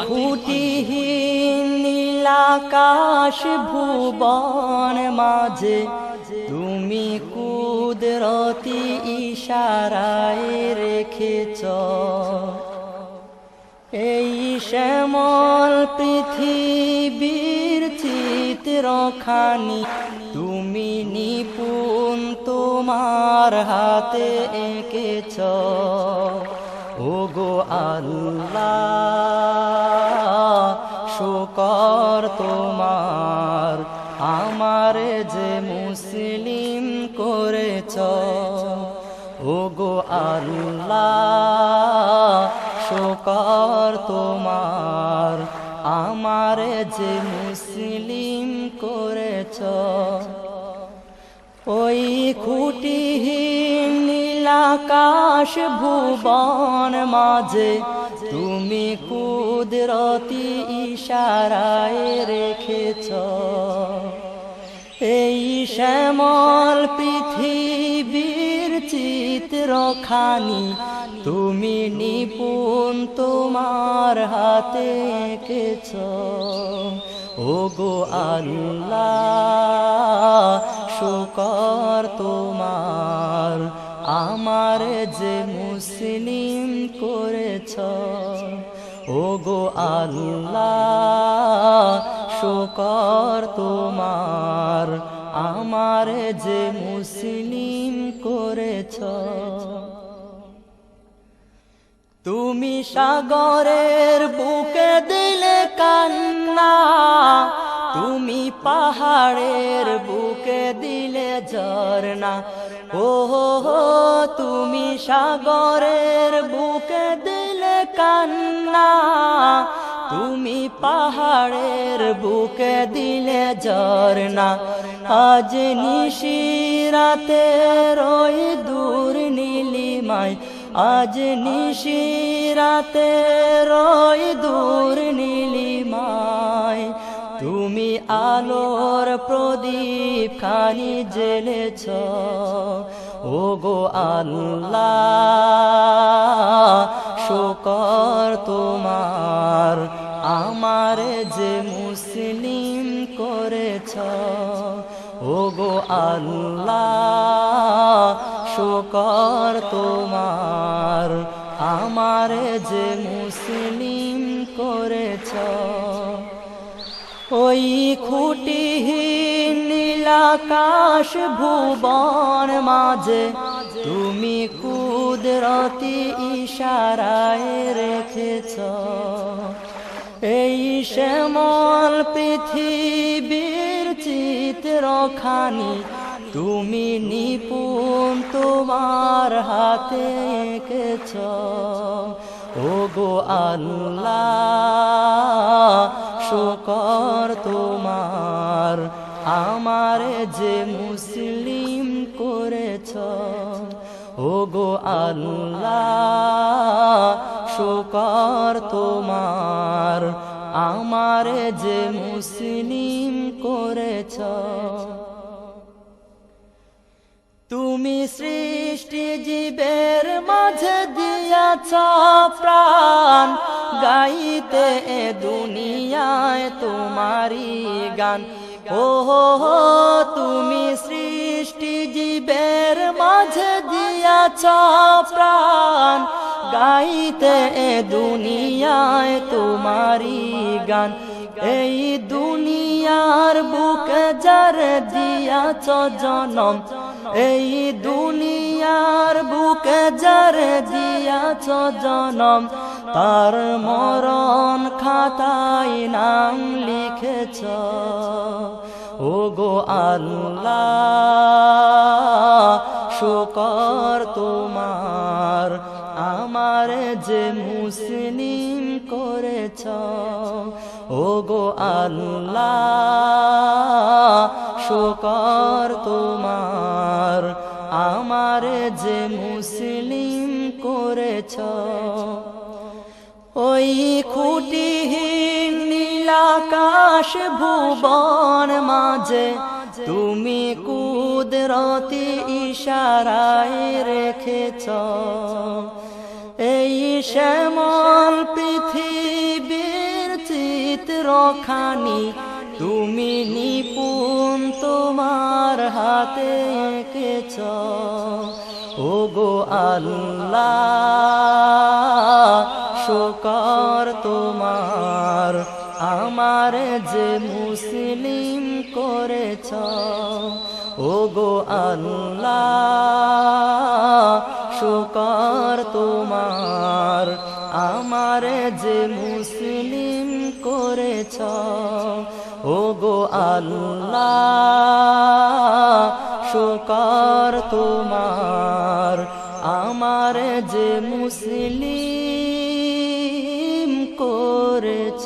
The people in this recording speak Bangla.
খুঁটিহীন নীলাকাশ ভুবন মাঝে তুমি কুদরতি ইশারায় রেখেছ এই শ্যামল পৃথিবীর চিত্রখানি তুমি নিপুণ তোমার হাতে এঁকেছ ওগো আল্লাহ শুকর তোমার আমারে যে মুসলিম করেছ ওগো আল্লাহ শুকর তোমার আমারে যে মুসলিম করেছ ওই খুঁটিহীন নীলাকাশ ভুবন মাঝে তুমি কুদরতি ইশারায় রেখেছ এই শ্যামল পৃথিবীর চিত্রখানি তুমি নিপুণ তোমার হাতে এঁকেছ ওগো আল্লাহ শুকর তোমার আমার যে মুসলিম করেছ ওগো আল্লাহ শুকর তোমার আমার যে মুসলিম করেছ তুমি সাগরের বুকে দিলে কান্না তুমি পাহাড়ের বুকে দিলে ঝরনা ও তুমি সাগরের বুকে দিলে কান্না তুমি পাহাড়ের বুকে দিলে ঝরনা আজ নিশিরাতে ওই দূর নীলিমায় আজ নিশিরাতে ওই দূর নীলিমায় তুমি আলোর প্রদীপ খানি জ্বেলেছ ওগো আল্লাহ শুকর তোমার আমার যে মুসলিম করেছ ওগো আল্লাহ শুকর তোমার আমার যে মুসলিম করেছ ওই খুঁটিহীন নীলাকাশ ভুবন মাঝে তুমি কুদরতি ইশারায় রেখেছ এই শ্যামল পৃথিবীর চিত্রখানি তুমি নিপুণ তোমার হাতে এঁকেছ ওগো আল্লাহ শুকর তোমার আমার যে মুসলিম করেছ ওগো আল্লাহ শুকর তোমার আমার যে মুসলিম করেছ তুমি সৃষ্টি জীবের মাঝে দিয়াছ প্রাণ গাইতে এ দুনিয়ায় তোমারি গান ও তুমি সৃষ্টি জীবের মাঝে দিয়াছ প্রাণ গাইতে এ দুনিয়ায় তোমারি গান এই দুনিয়ার বুকে যার দিয়াছ জনম এই দুনিয়ার বুকে যার দিয়াছ জনম তার মরণ খাতায় নাম লিখেছ ওগো আল্লাহ শুকর তোমার আমার যে মুসলিম করেছ ওগো আল্লাহ শুকর তোমার আমার যে মুসলিম করেছ ওই খুঁটিহীন নীলাকাশ ভুবন মাঝে তুমি কুদরতি ইশারায় রেখেছ এই শ্যামল পৃথিবী খানি তুমি নিপুণ তোমার হাতে এঁকেছ ওগো আল্লাহ শুকর তোমার আমার যে মুসলিম করেছ ওগো আল্লাহ শুকর তোমার আমার যে মুসলিম করেছ ওগো আল্লাহ শুকর তোমার আমার যে মুসলিম করেছ।